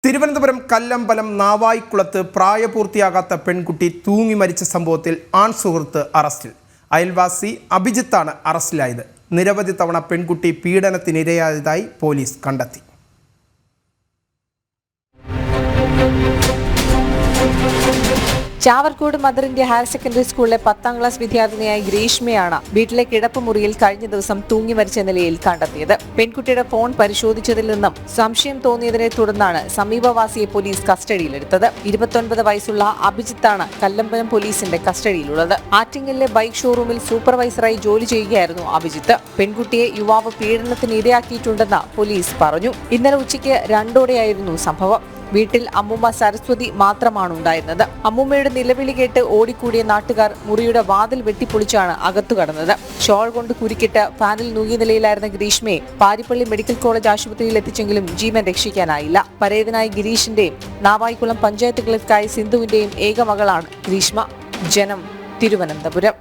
തിരുവനന്തപുരം കല്ലമ്പലം നാവായിക്കുളത്ത് പ്രായപൂർത്തിയാകാത്ത പെൺകുട്ടി തൂങ്ങി മരിച്ച സംഭവത്തിൽ ആൺ സുഹൃത്ത് അറസ്റ്റിൽ. അയൽവാസി അഭിജിത്താണ് അറസ്റ്റിലായത്. നിരവധി തവണ പെൺകുട്ടി പീഡനത്തിനിരയായതായി പോലീസ് കണ്ടെത്തി. Chavarcode mother India higher secondary സ്കൂളിലെ 10ാം ക്ലാസ് വിദ്യാർത്ഥിനിയായ ഗ്രീഷ്മയാണ് വീട്ടിലെ കിടപ്പുമുറിയിൽ കഴിഞ്ഞ ദിവസം തൂങ്ങി മരിച്ച നിലയിൽ കണ്ടെത്തിയത്. പെൺകുട്ടിയുടെ ഫോൺ പരിശോധിച്ചതിൽ നിന്നും സംശയം തോന്നിയതിനെ തുടർന്നാണ് സമീപവാസിയെ പോലീസ് കസ്റ്റഡിയിലെടുത്തത്. 29 വയസ്സുള്ള അഭിജിത്താണ് കല്ലമ്പലം പോലീസിന്റെ കസ്റ്റഡിയിലുള്ളത്. ആറ്റിങ്ങലിലെ ബൈക്ക് ഷോറൂമിൽ സൂപ്പർവൈസറായി ജോലി ചെയ്യുകയായിരുന്നു അഭിജിത്ത്. പെൺകുട്ടിയെ യുവാവ് പീഡനത്തിന് ഇരയാക്കിയിട്ടുണ്ടെന്ന് പോലീസ് പറഞ്ഞു. ഇന്നലെ ഉച്ചയ്ക്ക് 2:00ഓടെയായിരുന്നു സംഭവം. വീട്ടിൽ അമ്മൂമ്മ സരസ്വതി മാത്രമാണ് ഉണ്ടായിരുന്നത്. അമ്മൂമ്മയുടെ നിലവിളി കേട്ട് ഓടിക്കൂടിയ നാട്ടുകാർ മുറിയുടെ വാതിൽ വെട്ടിപ്പൊളിച്ചാണ് അകത്തു കടന്നത്. ഷോൾ കൊണ്ട് കുരുക്കിട്ട് ഫാനിൽ നൂങ്ങിയ നിലയിലായിരുന്ന ഗ്രീഷ്മയെ പാരിപ്പള്ളി മെഡിക്കൽ കോളേജ് ആശുപത്രിയിൽ എത്തിച്ചെങ്കിലും ജീവൻ രക്ഷിക്കാനായില്ല. പരേതനായ ഗിരീഷിന്റെയും നാവായിക്കുളം പഞ്ചായത്ത് ക്ലർക്കായ സിന്ധുവിന്റെയും ഏക മകളാണ് ഗ്രീഷ്മ. ജനം, തിരുവനന്തപുരം.